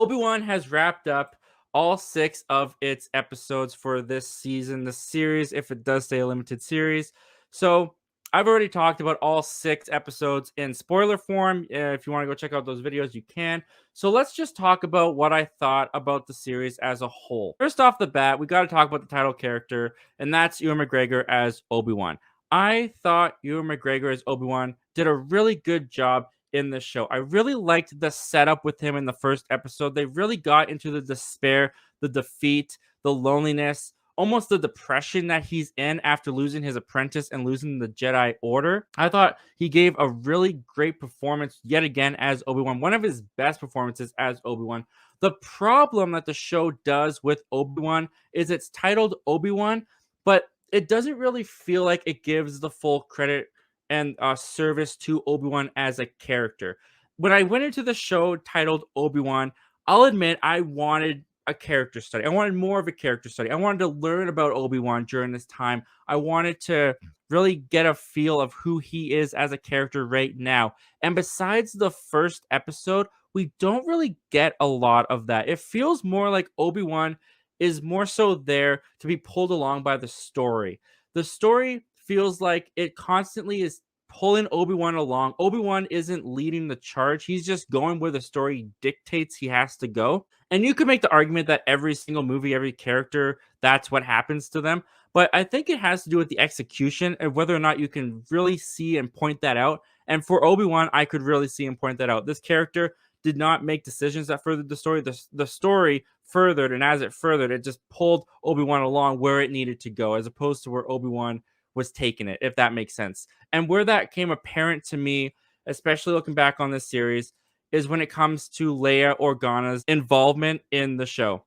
Obi-Wan has wrapped up all 6 of its episodes for this season, the series, if it does stay a limited series. So, I've already talked about all 6 episodes in spoiler form. If you wanna go check out those videos, you can. So, let's just talk about what I thought about the series as a whole. First off the bat, we gotta talk about the title character, and that's Ewan McGregor as Obi-Wan. I thought Ewan McGregor as Obi-Wan did a really good job in this show. I really liked the setup with him in the first episode. They really got into the despair, the defeat, the loneliness, almost the depression that he's in after losing his apprentice and losing the Jedi Order. I thought he gave a really great performance yet again as Obi-Wan, one of his best performances as Obi-Wan. The problem that the show does with Obi-Wan is it's titled Obi-Wan, but it doesn't really feel like it gives the full credit and service to Obi-Wan as a character. When I went into the show titled Obi-Wan, I'll admit I wanted a character study. I wanted more of a character study. I wanted to learn about Obi-Wan during this time. I wanted to really get a feel of who he is as a character right now. And besides the first episode, we don't really get a lot of that. It feels more like Obi-Wan is more so there to be pulled along by the story. The story feels like it constantly is pulling Obi-Wan along. Obi-Wan isn't leading the charge. He's just going where the story dictates he has to go. And you could make the argument that every single movie, every character, that's what happens to them. But I think it has to do with the execution and whether or not you can really see and point that out. And for Obi-Wan, I could really see and point that out. This character did not make decisions that furthered the story. The story furthered, and as it furthered, it just pulled Obi-Wan along where it needed to go, as opposed to where Obi-Wan was taking it, if that makes sense. And where that came apparent to me, especially looking back on this series, is when it comes to Leia Organa's involvement in the show.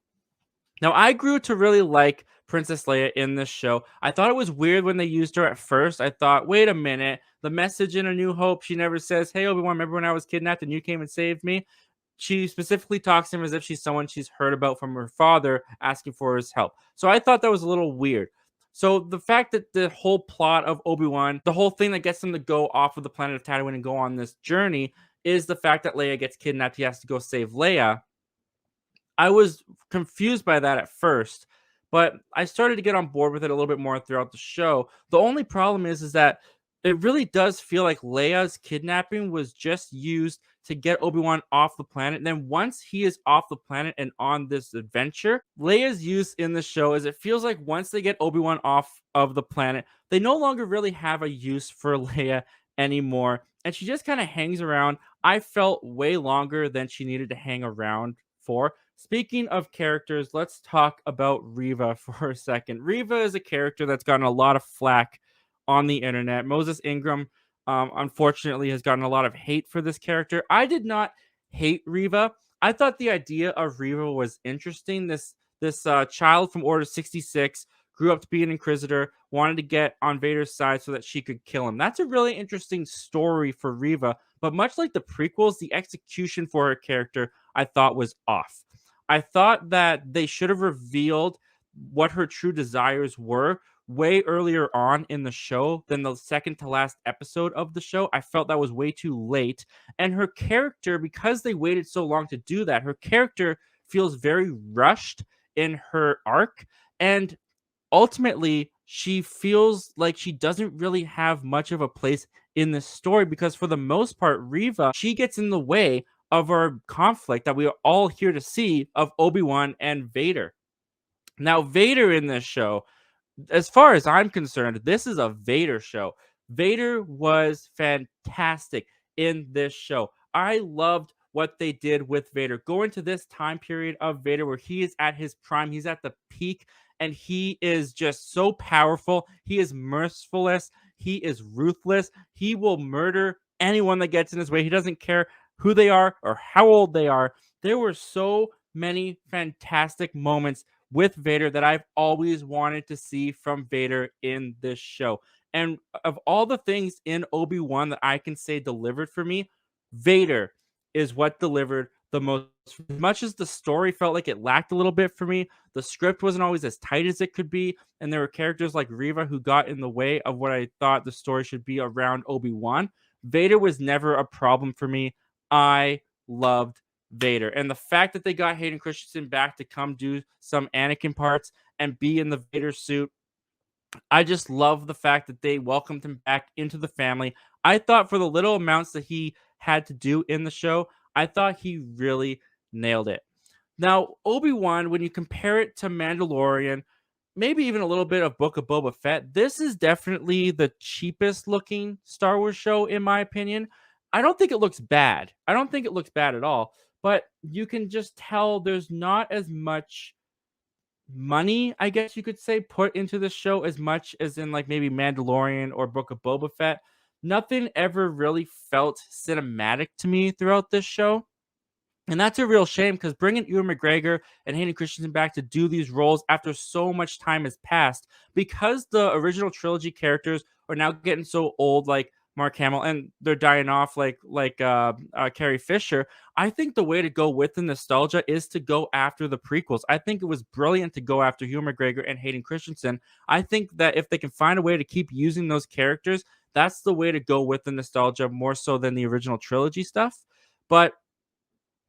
Now, I grew to really like Princess Leia in this show. I thought it was weird when they used her at first. I thought, wait a minute, the message in A New Hope, she never says, "Hey, Obi-Wan, remember when I was kidnapped and you came and saved me?" She specifically talks to him as if she's someone she's heard about from her father asking for his help. So I thought that was a little weird. So the fact that the whole plot of Obi-Wan, the whole thing that gets them to go off of the planet of Tatooine and go on this journey is the fact that Leia gets kidnapped. He has to go save Leia. I was confused by that at first, but I started to get on board with it a little bit more throughout the show. The only problem is that it really does feel like Leia's kidnapping was just used to get Obi-Wan off the planet. And then once he is off the planet and on this adventure, Leia's use in the show is it feels like once they get Obi-Wan off of the planet, they no longer really have a use for Leia anymore. And she just kind of hangs around. I felt way longer than she needed to hang around for. Speaking of characters, let's talk about Reva for a second. Reva is a character that's gotten a lot of flack on the internet. Moses Ingram, unfortunately, has gotten a lot of hate for this character. I did not hate Reva. I thought the idea of Reva was interesting. This child from Order 66 grew up to be an Inquisitor, wanted to get on Vader's side so that she could kill him. That's a really interesting story for Reva, but much like the prequels, the execution for her character I thought was off. I thought that they should have revealed what her true desires were way earlier on in the show than the second to last episode of the show. I felt that was way too late. And her character, because they waited so long to do that, her character feels very rushed in her arc. And ultimately, she feels like she doesn't really have much of a place in this story because, for the most part, Reva, she gets in the way of our conflict that we are all here to see of Obi-Wan and Vader. Now, Vader in this show, as far as I'm concerned, this is a Vader show. Vader was fantastic in this show. I loved what they did with Vader. Going to this time period of Vader where he is at his prime, he's at the peak, and he is just so powerful. He is merciless. He is ruthless. He will murder anyone that gets in his way. He doesn't care who they are or how old they are. There were so many fantastic moments with Vader that I've always wanted to see from Vader in this show. And of all the things in Obi-Wan that I can say delivered for me, Vader is what delivered the most. As much as the story felt like it lacked a little bit for me, the script wasn't always as tight as it could be, and there were characters like Reva who got in the way of what I thought the story should be around Obi-Wan. Vader was never a problem for me. I loved Vader. And the fact that they got Hayden Christensen back to come do some Anakin parts and be in the Vader suit, I just love the fact that they welcomed him back into the family. I thought for the little amounts that he had to do in the show, I thought he really nailed it. Now, Obi-Wan, when you compare it to Mandalorian, maybe even a little bit of Book of Boba Fett, this is definitely the cheapest looking Star Wars show, in my opinion. I don't think it looks bad. I don't think it looks bad at all. But you can just tell there's not as much money, I guess you could say, put into the show as much as in like maybe Mandalorian or Book of Boba Fett. Nothing ever really felt cinematic to me throughout this show. And that's a real shame because bringing Ewan McGregor and Hayden Christensen back to do these roles after so much time has passed, because the original trilogy characters are now getting so old, like Mark Hamill, and they're dying off, like Carrie Fisher. I think the way to go with the nostalgia is to go after the prequels. I think it was brilliant to go after Ewan McGregor and Hayden Christensen. I think that if they can find a way to keep using those characters, that's the way to go with the nostalgia more so than the original trilogy stuff. But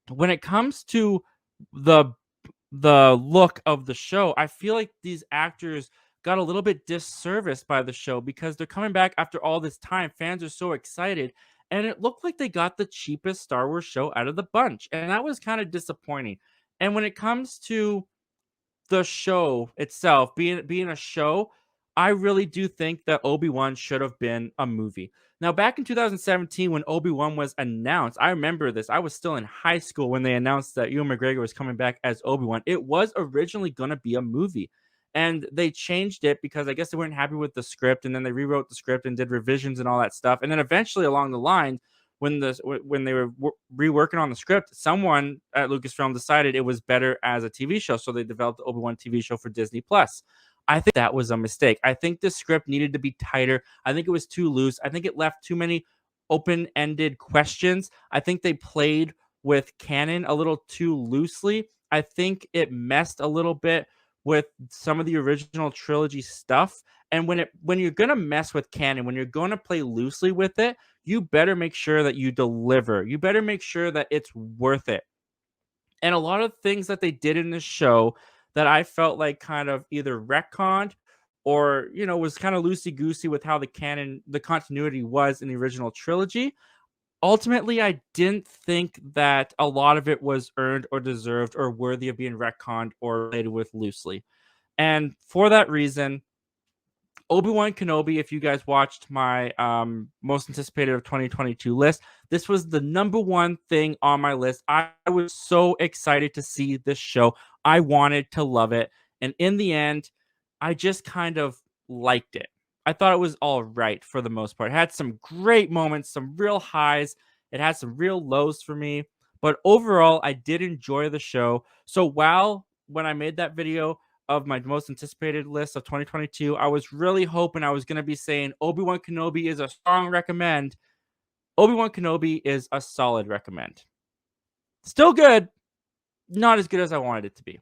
when it comes to the look of the show, I feel like these actors got a little bit disserviced by the show because they're coming back after all this time. Fans are so excited, and it looked like they got the cheapest Star Wars show out of the bunch, and that was kind of disappointing. And when it comes to the show itself being a show, I really do think that Obi-Wan should have been a movie. Now, back in 2017, when Obi-Wan was announced, I remember this. I was still in high school when they announced that Ewan McGregor was coming back as Obi-Wan. It was originally going to be a movie, and they changed it because I guess they weren't happy with the script, and then they rewrote the script and did revisions and all that stuff. And then eventually, along the line, when they were reworking on the script, someone at Lucasfilm decided it was better as a TV show, so they developed the Obi-Wan TV show for Disney Plus. I think that was a mistake. I think the script needed to be tighter. I think it was too loose. I think it left too many open-ended questions. I think they played with canon a little too loosely. I think it messed a little bit with some of the original trilogy stuff. And when you're gonna mess with canon, when you're gonna play loosely with it, you better make sure that you deliver. You better make sure that it's worth it. And a lot of things that they did in this show that I felt like kind of either retconned or, was kind of loosey goosey with how the continuity was in the original trilogy. Ultimately, I didn't think that a lot of it was earned or deserved or worthy of being retconned or related with loosely. And for that reason, Obi-Wan Kenobi, if you guys watched my most anticipated of 2022 list, this was the number one thing on my list. I was so excited to see this show. I wanted to love it. And in the end, I just kind of liked it. I thought it was all right for the most part. It had some great moments, some real highs. It had some real lows for me. But overall, I did enjoy the show. So when I made that video of my most anticipated list of 2022, I was really hoping I was going to be saying Obi-Wan Kenobi is a strong recommend. Obi-Wan Kenobi is a solid recommend. Still good, not as good as I wanted it to be.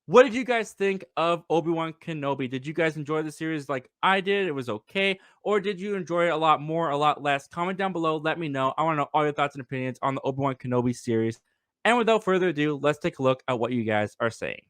What did you guys think of Obi-Wan Kenobi? Did you guys enjoy the series like I did? It was okay. Or did you enjoy it a lot more, a lot less? Comment down below. Let me know. I want to know all your thoughts and opinions on the Obi-Wan Kenobi series. And without further ado, let's take a look at what you guys are saying.